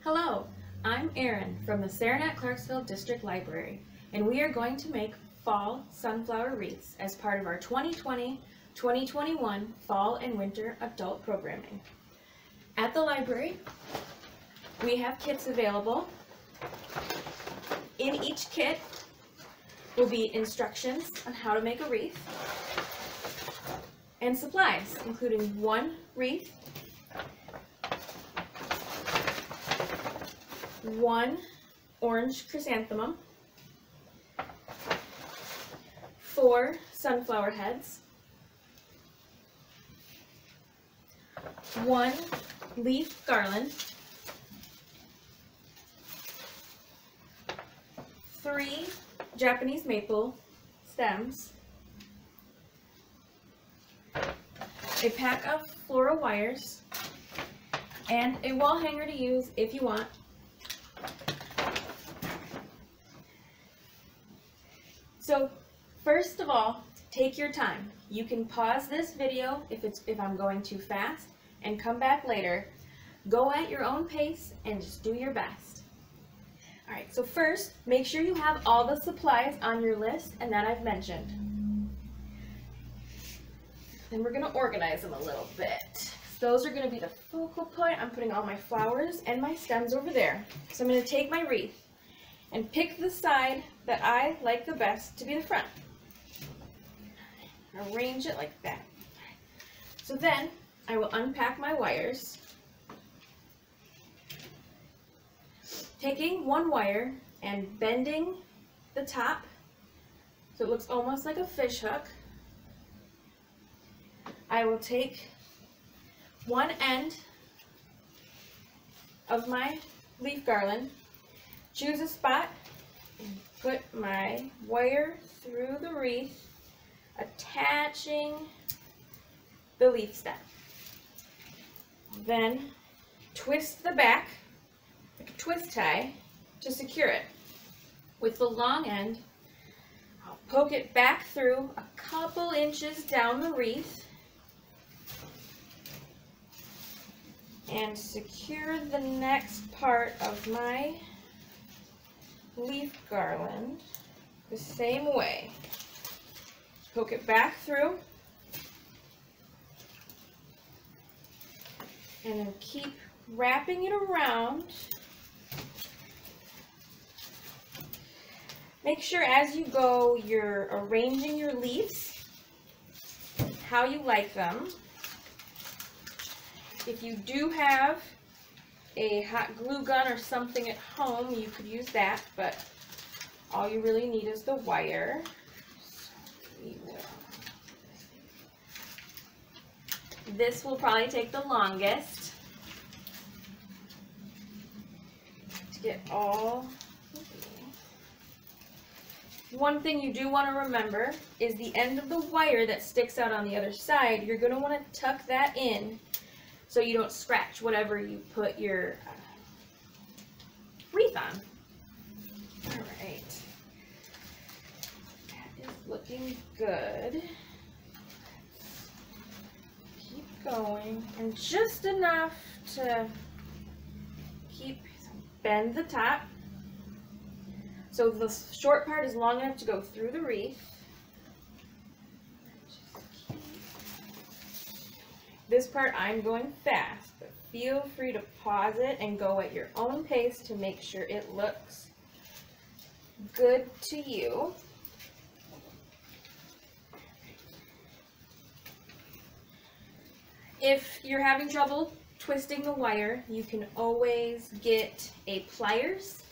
Hello, I'm Erin from the Saranac-Clarksville District Library, and we are going to make fall sunflower wreaths as part of our 2020-2021 fall and winter adult programming. At the library, we have kits available. In each kit will be instructions on how to make a wreath and supplies, including one wreath, one orange chrysanthemum, 4 sunflower heads, 1 leaf garland, 3 Japanese maple stems, a pack of floral wires, and a wall hanger to use if you want. So first of all, take your time. You can pause this video if I'm going too fast and come back later. Go at your own pace and just do your best. Alright, so first, make sure you have all the supplies on your list and that I've mentioned. Then we're going to organize them a little bit. Those are going to be the focal point. I'm putting all my flowers and my stems over there. So I'm going to take my wreath and pick the side that I like the best to be the front. Arrange it like that. So then I will unpack my wires, taking one wire and bending the top so it looks almost like a fish hook. I will take one end of my leaf garland, choose a spot, and put my wire through the wreath, attaching the leaf stem. Then twist the back like a twist tie to secure it. With the long end, I'll poke it back through a couple inches down the wreath and secure the next part of my leaf garland the same way. Poke it back through and then keep wrapping it around. Make sure as you go you're arranging your leaves how you like them. If you do have a hot glue gun or something at home, you could use that, but all you really need is the wire. This will probably take the longest to get all. One thing you do want to remember is the end of the wire that sticks out on the other side. You're going to want to tuck that in so you don't scratch whatever you put your wreath on. Alright. That is looking good. Keep going. And just enough to bend the top. So the short part is long enough to go through the wreath. This part I'm going fast, but feel free to pause it and go at your own pace to make sure it looks good to you. If you're having trouble twisting the wire, you can always get a pliers,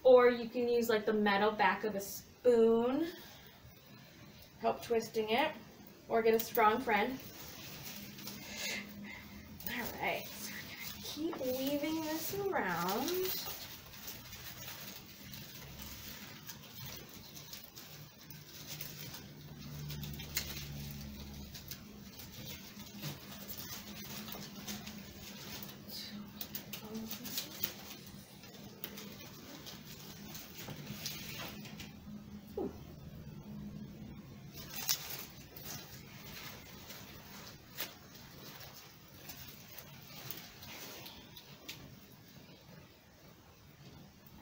or you can use like the metal back of a spoon, help twisting it, or get a strong friend. Alright, so we're going to keep weaving this around.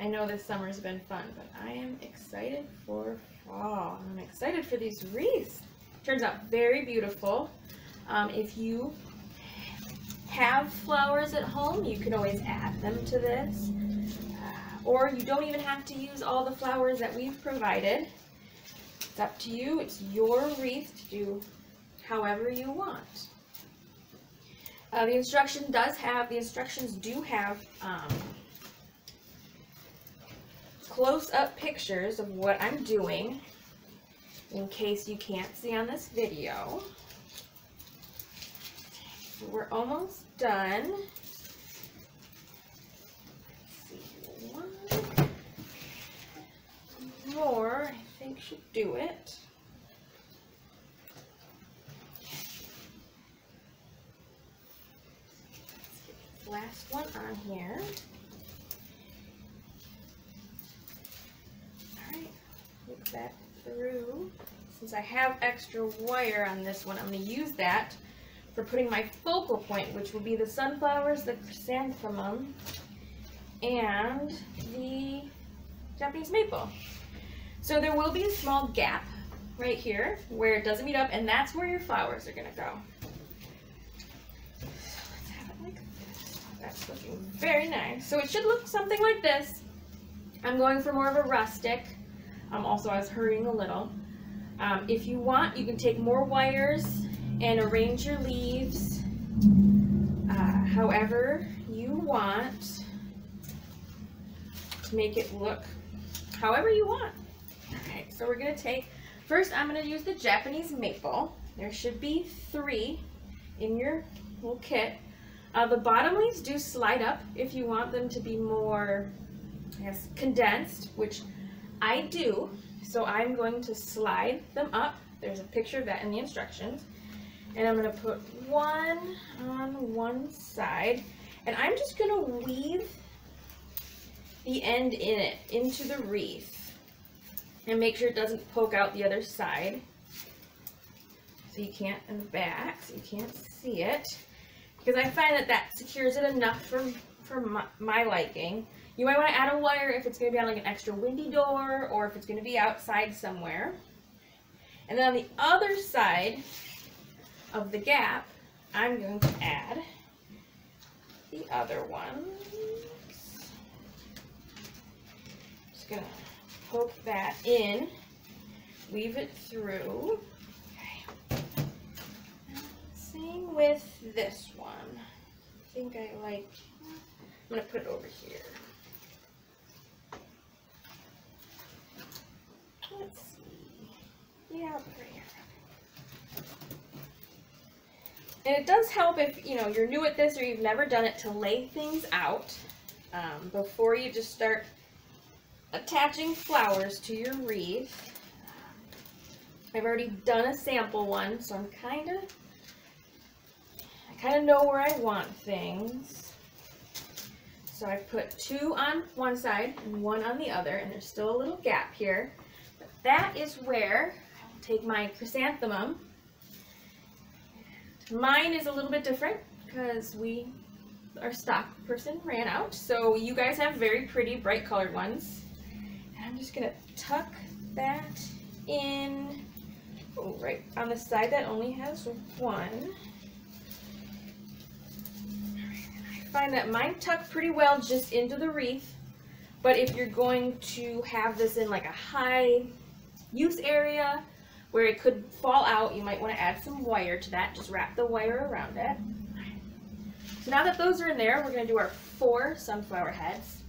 I know this summer's been fun, but I am excited for fall. I'm excited for these wreaths. Turns out very beautiful. If you have flowers at home, you can always add them to this. Or you don't even have to use all the flowers that we've provided. It's up to you. It's your wreath to do however you want. The instructions do have close-up pictures of what I'm doing in case you can't see on this video. We're almost done. Let's see, one more I think should do it. Last one on here. Alright, look that through. Since I have extra wire on this one, I'm going to use that for putting my focal point, which will be the sunflowers, the chrysanthemum, and the Japanese maple. So there will be a small gap right here where it doesn't meet up, and that's where your flowers are going to go. That's looking very nice. So it should look something like this. I'm going for more of a rustic. Also, I was hurrying a little. If you want, you can take more wires and arrange your leaves however you want to make it look however you want. Okay, so we're going to take, first I'm going to use the Japanese maple. There should be 3 in your little kit. The bottom leaves do slide up if you want them to be more, I guess, condensed, which I do. So I'm going to slide them up. There's a picture of that in the instructions. And I'm going to put one on one side. And I'm just going to weave the end in it, into the wreath. And make sure it doesn't poke out the other side. So you can't, in the back, so you can't see it. Because I find that that secures it enough for my liking. You might want to add a wire if it's going to be on like an extra windy door or if it's going to be outside somewhere. And then on the other side of the gap, I'm going to add the other ones. Just going to poke that in, weave it through. Same with this one. I think I like, I'm going to put it over here. Let's see. Yeah, I'll put it here. And it does help if, you know, you're new at this or you've never done it to lay things out before you just start attaching flowers to your wreath. I've already done a sample one, so I kind of know where I want things. So I put 2 on one side and 1 on the other, and there's still a little gap here. But that is where I will take my chrysanthemum. Mine is a little bit different because our stock person ran out. So you guys have very pretty bright colored ones. And I'm just going to tuck that in right on the side that only has 1. Find that mine tuck pretty well just into the wreath, but if you're going to have this in like a high use area where it could fall out, you might want to add some wire to that. Just wrap the wire around it. So now that those are in there, we're going to do our 4 sunflower heads.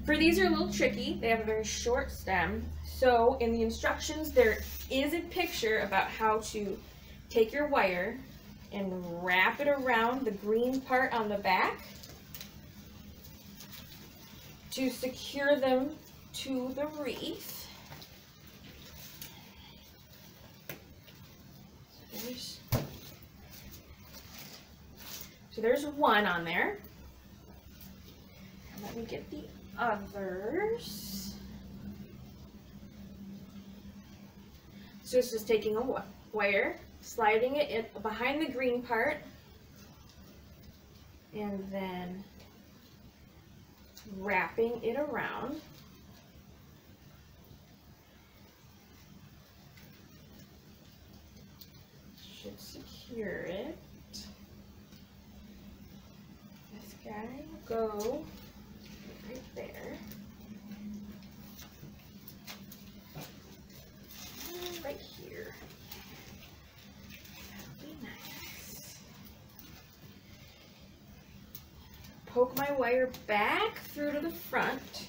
For these are a little tricky. They have a very short stem. So in the instructions there is a picture about how to take your wire and wrap it around the green part on the back to secure them to the wreath. So there's 1 on there. And let me get the others. So it's just taking a wire, sliding it in behind the green part, and then wrapping it around. Should secure it. This guy will go right there. And right here. That'll be nice. Poke my wire back through to the front.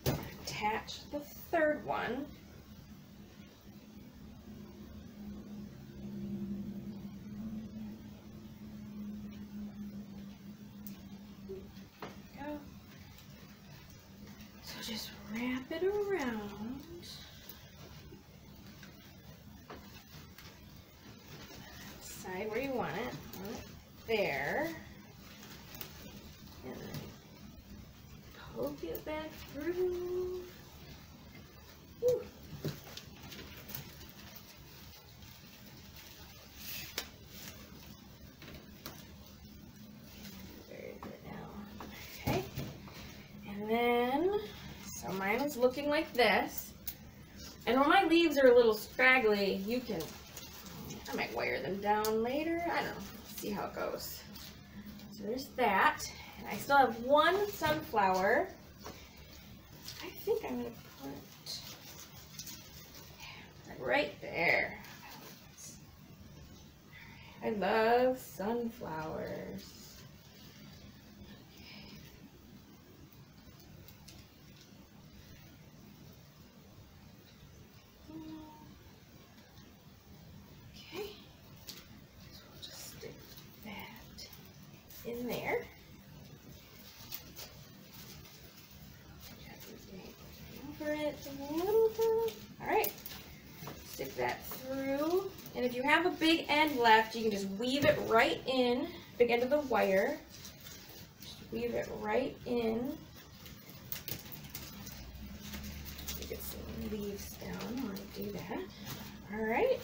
Attach the third one. Just wrap it around. Decide where you want it. There. And then poke it back through. Woo. There is it now. Okay. And then so mine is looking like this. And when my leaves are a little scraggly, you can, I might wire them down later. I don't know. See how it goes. So there's that. And I still have one sunflower. I think I'm going to put right there. I love sunflowers. In there. Over it a little bit. Alright. Stick that through. And if you have a big end left, you can just weave it right in. Big end of the wire. Just weave it right in. Get some leaves down while I do that. Alright.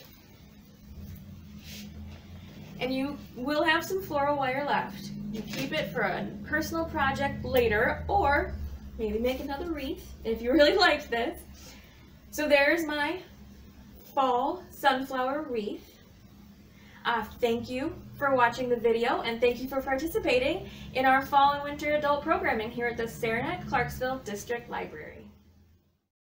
And you will have some floral wire left. You keep it for a personal project later, or maybe make another wreath if you really like this. So there's my fall sunflower wreath. Thank you for watching the video, and thank you for participating in our fall and winter adult programming here at the Saranac Clarksville District Library.